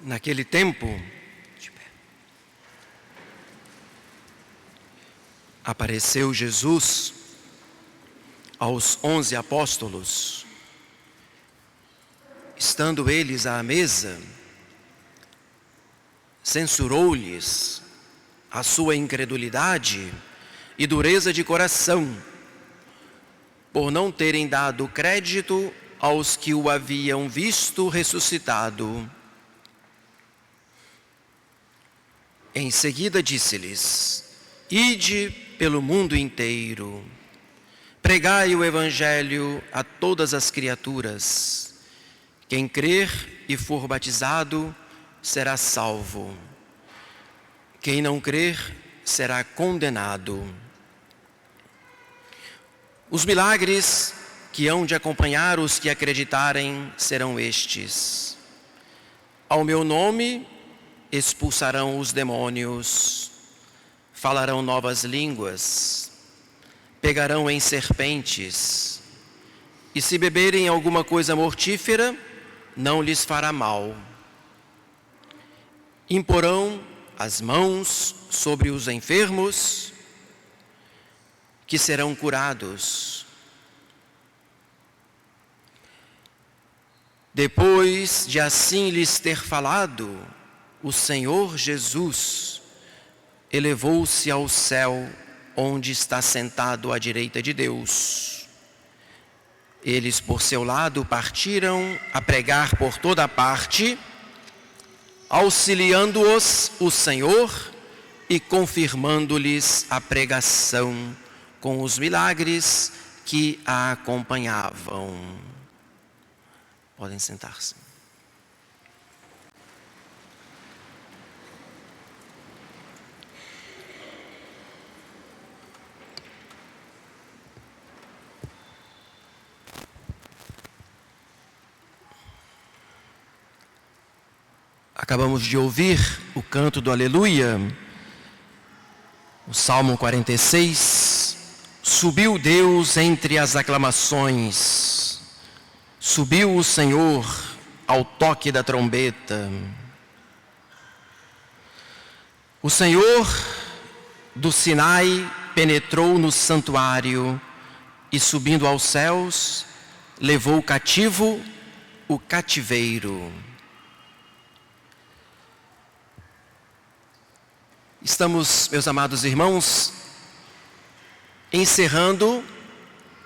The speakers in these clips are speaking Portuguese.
Naquele tempo, apareceu Jesus aos 11 apóstolos. Estando eles à mesa, censurou-lhes a sua incredulidade e dureza de coração, por não terem dado crédito aos que o haviam visto ressuscitado. Em seguida disse-lhes: Ide pelo mundo inteiro, pregai o Evangelho a todas as criaturas. Quem crer e for batizado será salvo. Quem não crer será condenado. Os milagres que hão de acompanhar os que acreditarem serão estes: ao meu nome expulsarão os demônios, falarão novas línguas, pegarão em serpentes, e se beberem alguma coisa mortífera, não lhes fará mal. Imporão as mãos sobre os enfermos, que serão curados. Depois de assim lhes ter falado, o Senhor Jesus elevou-se ao céu, onde está sentado à direita de Deus. Eles, por seu lado, partiram a pregar por toda parte, auxiliando-os o Senhor e confirmando-lhes a pregação com os milagres que a acompanhavam. Podem sentar-se. Acabamos de ouvir o canto do Aleluia, o Salmo 46. Subiu Deus entre as aclamações, subiu o Senhor ao toque da trombeta. O Senhor do Sinai penetrou no santuário e, subindo aos céus, levou cativo o cativeiro. Estamos, meus amados irmãos, encerrando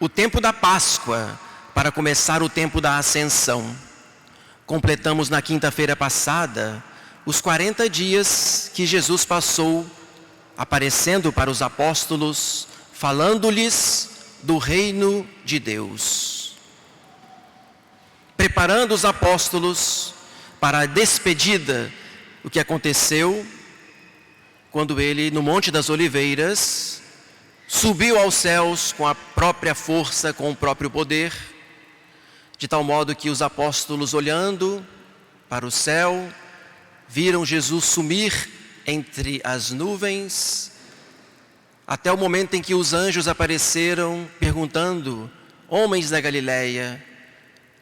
o tempo da Páscoa para começar o tempo da Ascensão. Completamos na quinta-feira passada os 40 dias que Jesus passou aparecendo para os apóstolos, falando-lhes do reino de Deus, preparando os apóstolos para a despedida, o que aconteceu quando ele, no Monte das Oliveiras, subiu aos céus com a própria força, com o próprio poder, de tal modo que os apóstolos, olhando para o céu, viram Jesus sumir entre as nuvens, até o momento em que os anjos apareceram perguntando: homens da Galileia,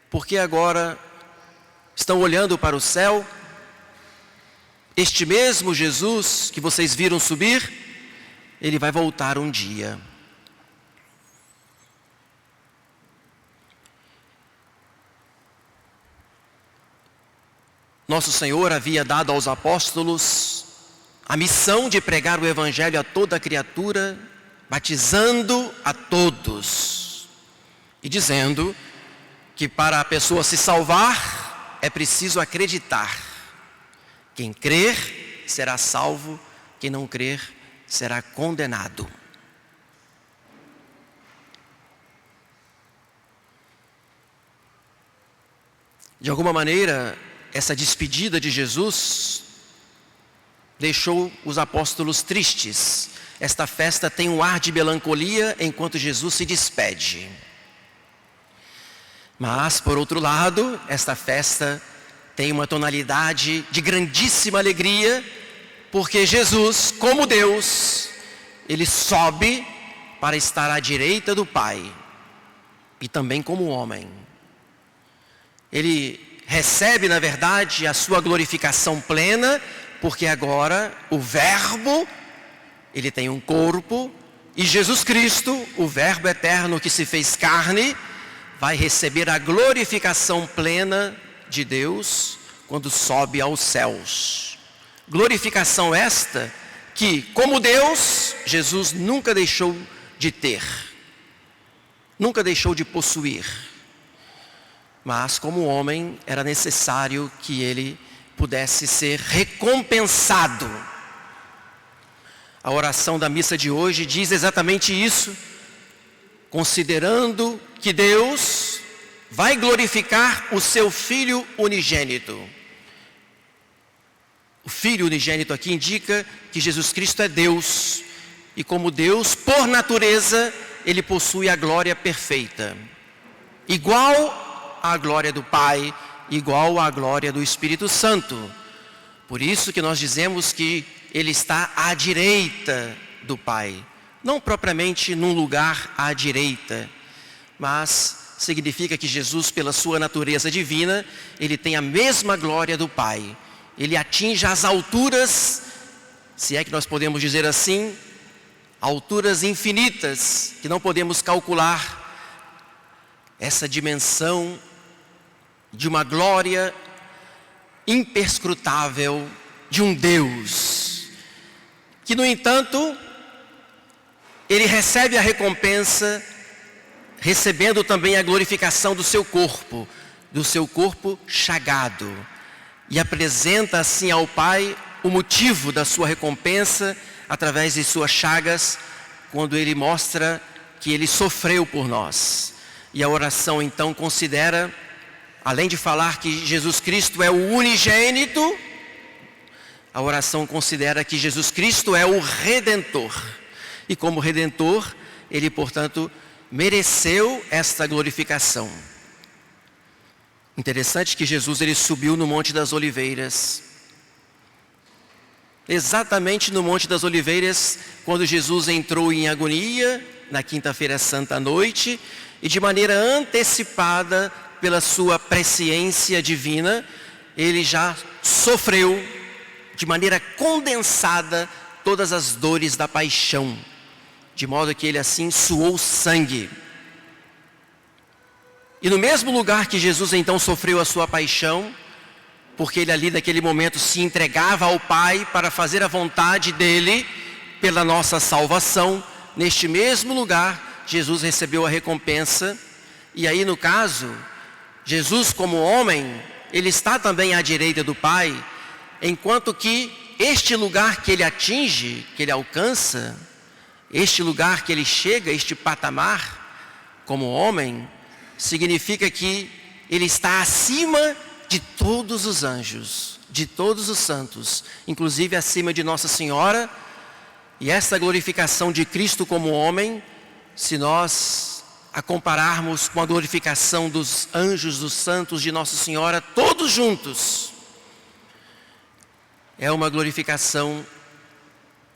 por que agora estão olhando para o céu? Este mesmo Jesus que vocês viram subir, ele vai voltar um dia. Nosso Senhor havia dado aos apóstolos a missão de pregar o Evangelho a toda criatura, batizando a todos e dizendo que para a pessoa se salvar é preciso acreditar. Quem crer será salvo, quem não crer será condenado. De alguma maneira, essa despedida de Jesus deixou os apóstolos tristes. Esta festa tem um ar de melancolia enquanto Jesus se despede. Mas, por outro lado, esta festa tem uma tonalidade de grandíssima alegria, porque Jesus, como Deus, ele sobe para estar à direita do Pai, e também como homem. Ele recebe, na verdade, a sua glorificação plena, porque agora o Verbo, ele tem um corpo, e Jesus Cristo, o Verbo eterno que se fez carne, vai receber a glorificação plena de Deus quando sobe aos céus. Glorificação esta que, como Deus, Jesus nunca deixou de ter, nunca deixou de possuir. Mas como homem era necessário que ele pudesse ser recompensado. A oração da missa de hoje diz exatamente isso, considerando que Deus vai glorificar o seu Filho unigênito. O Filho unigênito aqui indica que Jesus Cristo é Deus, e como Deus, por natureza, ele possui a glória perfeita, igual à glória do Pai, igual à glória do Espírito Santo. Por isso que nós dizemos que ele está à direita do Pai, não propriamente num lugar à direita, mas significa que Jesus, pela sua natureza divina, ele tem a mesma glória do Pai. Ele atinge as alturas, se é que nós podemos dizer assim, alturas infinitas, que não podemos calcular. Essa dimensão de uma glória imperscrutável de um Deus, que no entanto, ele recebe a recompensa, recebendo também a glorificação do seu corpo chagado, e apresenta assim ao Pai o motivo da sua recompensa, através de suas chagas, quando ele mostra que ele sofreu por nós. E a oração então considera, além de falar que Jesus Cristo é o unigênito, a oração considera que Jesus Cristo é o Redentor. E como Redentor, ele portanto mereceu esta glorificação. Interessante que Jesus ele subiu no Monte das Oliveiras. Exatamente no Monte das Oliveiras, quando Jesus entrou em agonia, na quinta-feira santa à noite, e de maneira antecipada pela sua presciência divina, ele já sofreu de maneira condensada todas as dores da paixão, de modo que ele assim suou sangue. E no mesmo lugar que Jesus então sofreu a sua paixão, porque ele ali naquele momento se entregava ao Pai para fazer a vontade dele pela nossa salvação, neste mesmo lugar Jesus recebeu a recompensa. E aí no caso, Jesus como homem, ele está também à direita do Pai, enquanto que este lugar que ele atinge, que ele alcança, este lugar que ele chega, este patamar como homem, significa que ele está acima de todos os anjos, de todos os santos, inclusive acima de Nossa Senhora. E essa glorificação de Cristo como homem, se nós a compararmos com a glorificação dos anjos, dos santos, de Nossa Senhora, todos juntos, é uma glorificação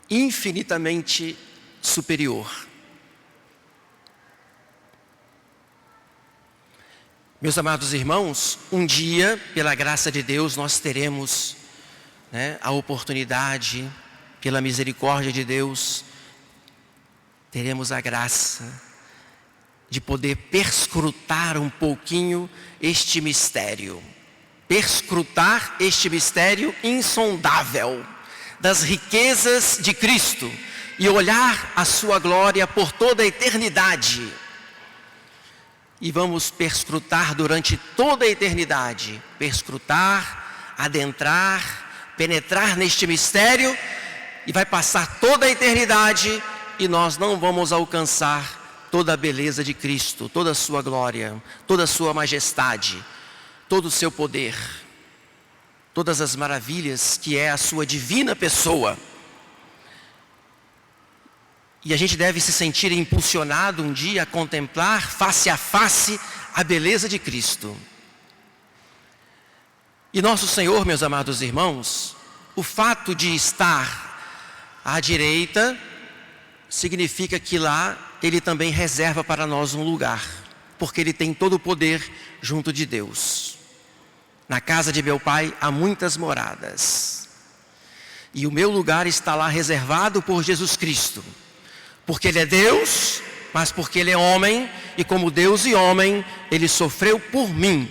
infinitamente superior. Meus amados irmãos, um dia, pela graça de Deus, nós teremos a oportunidade, pela misericórdia de Deus, teremos a graça de poder perscrutar um pouquinho este mistério. Perscrutar este mistério insondável das riquezas de Cristo e olhar a sua glória por toda a eternidade. E vamos perscrutar durante toda a eternidade, perscrutar, adentrar, penetrar neste mistério, e vai passar toda a eternidade e nós não vamos alcançar toda a beleza de Cristo, toda a sua glória, toda a sua majestade, todo o seu poder, todas as maravilhas que é a sua divina pessoa. E a gente deve se sentir impulsionado um dia a contemplar face a face a beleza de Cristo. E nosso Senhor, meus amados irmãos, o fato de estar à direita, significa que lá Ele também reserva para nós um lugar, porque Ele tem todo o poder junto de Deus. Na casa de meu Pai há muitas moradas. E o meu lugar está lá reservado por Jesus Cristo. Porque Ele é Deus, mas porque Ele é homem, e como Deus e homem, Ele sofreu por mim.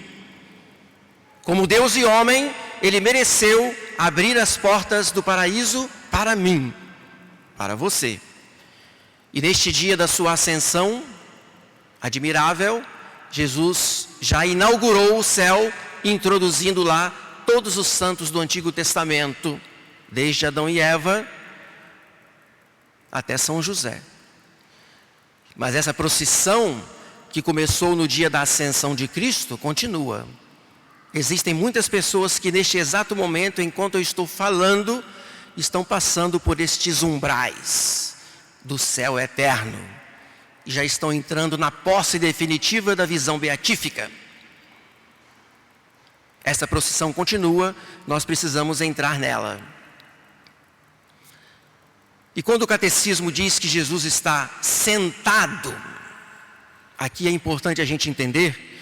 Como Deus e homem, Ele mereceu abrir as portas do paraíso para mim, para você. E neste dia da sua ascensão admirável, Jesus já inaugurou o céu, introduzindo lá todos os santos do Antigo Testamento, desde Adão e Eva até São José. Mas essa procissão que começou no dia da ascensão de Cristo continua. Existem muitas pessoas que neste exato momento, enquanto eu estou falando, estão passando por estes umbrais do céu eterno. E já estão entrando na posse definitiva da visão beatífica. Essa procissão continua, nós precisamos entrar nela. E quando o catecismo diz que Jesus está sentado, aqui é importante a gente entender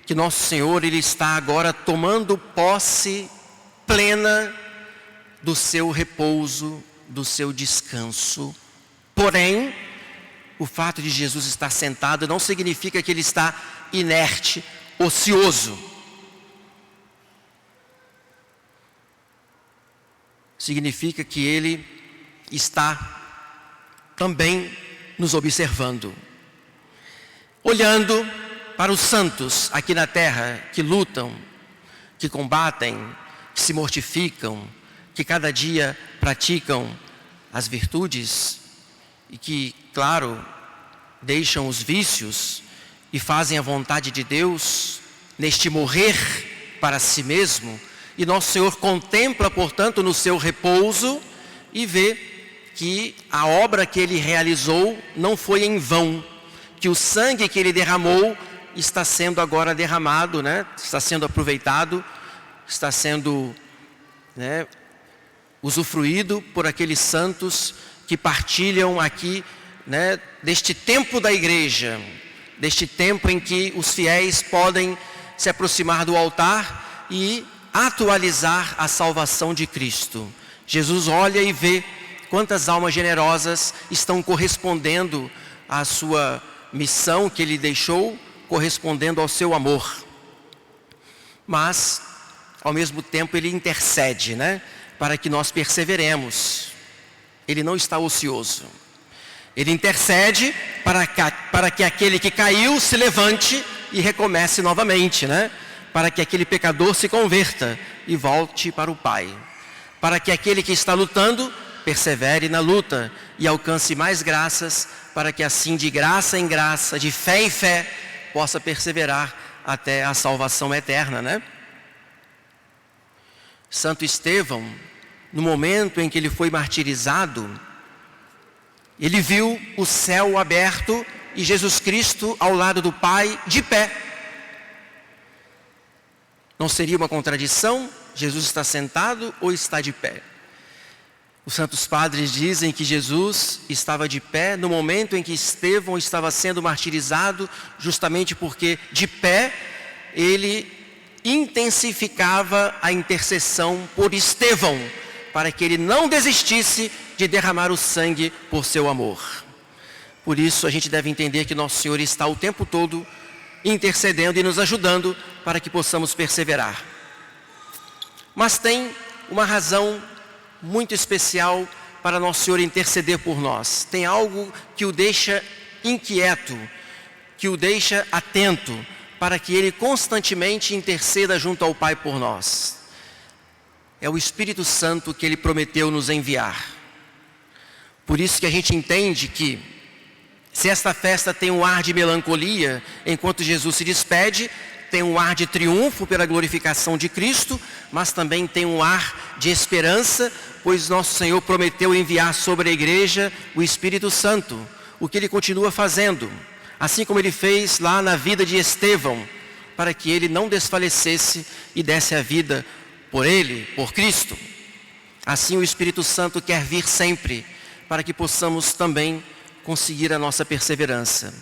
que nosso Senhor, Ele está agora tomando posse plena do seu repouso, do seu descanso. Porém, o fato de Jesus estar sentado não significa que Ele está inerte, ocioso. Significa que Ele está também nos observando, olhando para os santos aqui na terra, que lutam, que combatem, que se mortificam, que cada dia praticam as virtudes e que, claro, deixam os vícios e fazem a vontade de Deus neste morrer para si mesmo. E nosso Senhor contempla, portanto, no seu repouso e vê que a obra que Ele realizou não foi em vão, que o sangue que Ele derramou está sendo agora derramado, está sendo aproveitado, está sendo usufruído por aqueles santos que partilham aqui deste tempo da igreja, deste tempo em que os fiéis podem se aproximar do altar e atualizar a salvação de Cristo. Jesus olha e vê quantas almas generosas estão correspondendo à sua missão que Ele deixou, correspondendo ao seu amor. Mas, ao mesmo tempo, Ele intercede, para que nós perseveremos. Ele não está ocioso. Ele intercede para que aquele que caiu se levante e recomece novamente, para que aquele pecador se converta e volte para o Pai. Para que aquele que está lutando persevere na luta e alcance mais graças, para que assim, de graça em graça, de fé em fé, possa perseverar até a salvação eterna, Santo Estevão, no momento em que ele foi martirizado, ele viu o céu aberto e Jesus Cristo ao lado do Pai, de pé. Não seria uma contradição? Jesus está sentado ou está de pé? Os santos padres dizem que Jesus estava de pé no momento em que Estevão estava sendo martirizado, justamente porque de pé ele intensificava a intercessão por Estevão, para que ele não desistisse de derramar o sangue por seu amor. Por isso a gente deve entender que Nosso Senhor está o tempo todo intercedendo e nos ajudando para que possamos perseverar. Mas tem uma razão muito especial para Nosso Senhor interceder por nós. Tem algo que o deixa inquieto, que o deixa atento, para que Ele constantemente interceda junto ao Pai por nós. É o Espírito Santo que Ele prometeu nos enviar. Por isso que a gente entende que, se esta festa tem um ar de melancolia, enquanto Jesus se despede, tem um ar de triunfo pela glorificação de Cristo, mas também tem um ar de esperança, pois nosso Senhor prometeu enviar sobre a igreja o Espírito Santo, o que Ele continua fazendo, assim como Ele fez lá na vida de Estevão, para que ele não desfalecesse e desse a vida por ele, por Cristo. Assim o Espírito Santo quer vir sempre, para que possamos também conseguir a nossa perseverança.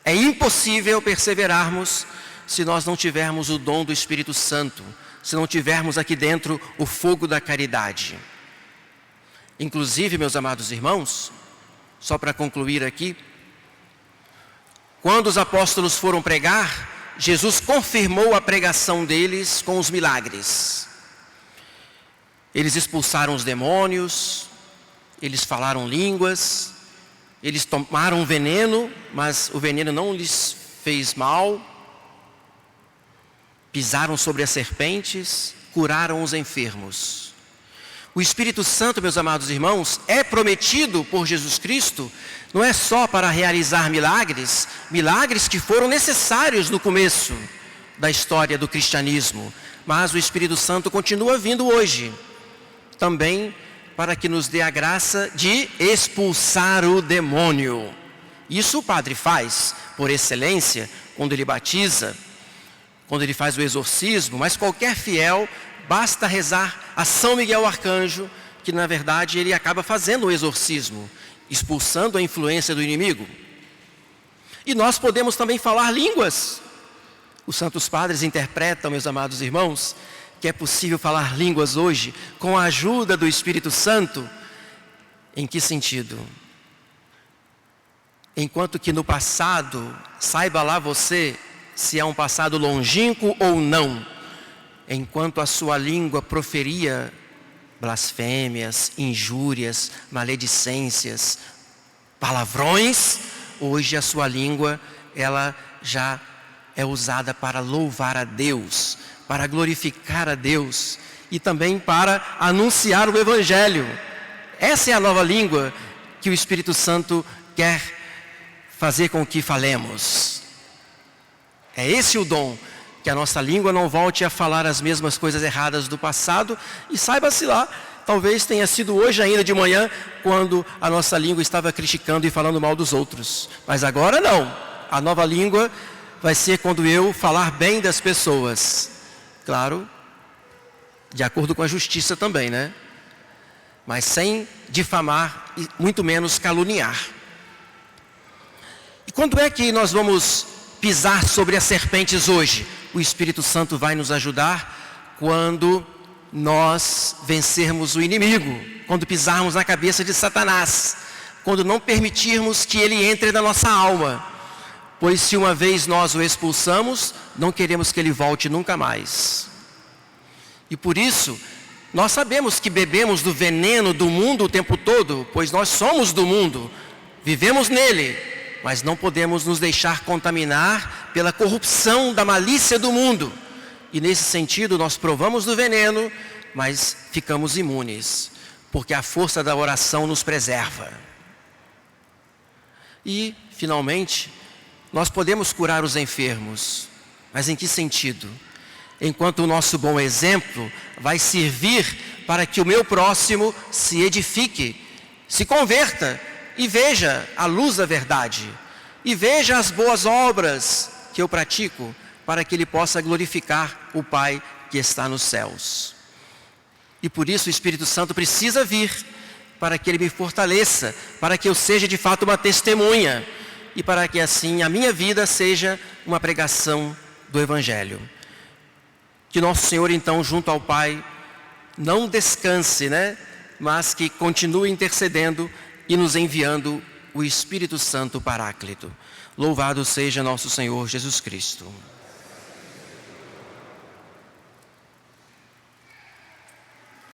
É impossível perseverarmos se nós não tivermos o dom do Espírito Santo, se não tivermos aqui dentro o fogo da caridade. Inclusive, meus amados irmãos, só para concluir aqui, quando os apóstolos foram pregar, Jesus confirmou a pregação deles com os milagres. Eles expulsaram os demônios, eles falaram línguas, eles tomaram veneno, mas o veneno não lhes fez mal. Pisaram sobre as serpentes, curaram os enfermos. O Espírito Santo, meus amados irmãos, é prometido por Jesus Cristo, não é só para realizar milagres, milagres que foram necessários no começo da história do cristianismo, mas o Espírito Santo continua vindo hoje, também para que nos dê a graça de expulsar o demônio. Isso o padre faz, por excelência, quando ele batiza, quando ele faz o exorcismo, mas qualquer fiel, basta rezar a São Miguel Arcanjo, que na verdade ele acaba fazendo o exorcismo, expulsando a influência do inimigo. E nós podemos também falar línguas. Os santos padres interpretam, meus amados irmãos, que é possível falar línguas hoje com a ajuda do Espírito Santo. Em que sentido? Enquanto que no passado, saiba lá você se é um passado longínquo ou não, enquanto a sua língua proferia blasfêmias, injúrias, maledicências, palavrões, hoje a sua língua, ela já é usada para louvar a Deus, para glorificar a Deus e também para anunciar o Evangelho. Essa é a nova língua que o Espírito Santo quer fazer com que falemos. É esse o dom, que a nossa língua não volte a falar as mesmas coisas erradas do passado, e saiba-se lá, talvez tenha sido hoje ainda de manhã, quando a nossa língua estava criticando e falando mal dos outros. Mas agora não, a nova língua vai ser quando eu falar bem das pessoas. Claro, de acordo com a justiça também, né? Mas sem difamar e muito menos caluniar. E quando é que nós vamos pisar sobre as serpentes hoje? O Espírito Santo vai nos ajudar quando nós vencermos o inimigo, quando pisarmos na cabeça de Satanás, quando não permitirmos que ele entre na nossa alma, pois se uma vez nós o expulsamos, não queremos que ele volte nunca mais. E por isso, nós sabemos que bebemos do veneno do mundo o tempo todo, pois nós somos do mundo, vivemos nele, mas não podemos nos deixar contaminar pela corrupção da malícia do mundo. E nesse sentido nós provamos do veneno, mas ficamos imunes, porque a força da oração nos preserva. E, finalmente, nós podemos curar os enfermos, mas em que sentido? Enquanto o nosso bom exemplo vai servir para que o meu próximo se edifique, se converta, e veja a luz da verdade, e veja as boas obras que eu pratico, para que ele possa glorificar o Pai que está nos céus. E por isso o Espírito Santo precisa vir, para que ele me fortaleça, para que eu seja de fato uma testemunha, e para que assim a minha vida seja uma pregação do Evangelho. Que nosso Senhor então, junto ao Pai, não descanse, mas que continue intercedendo e nos enviando o Espírito Santo Paráclito. Louvado seja nosso Senhor Jesus Cristo.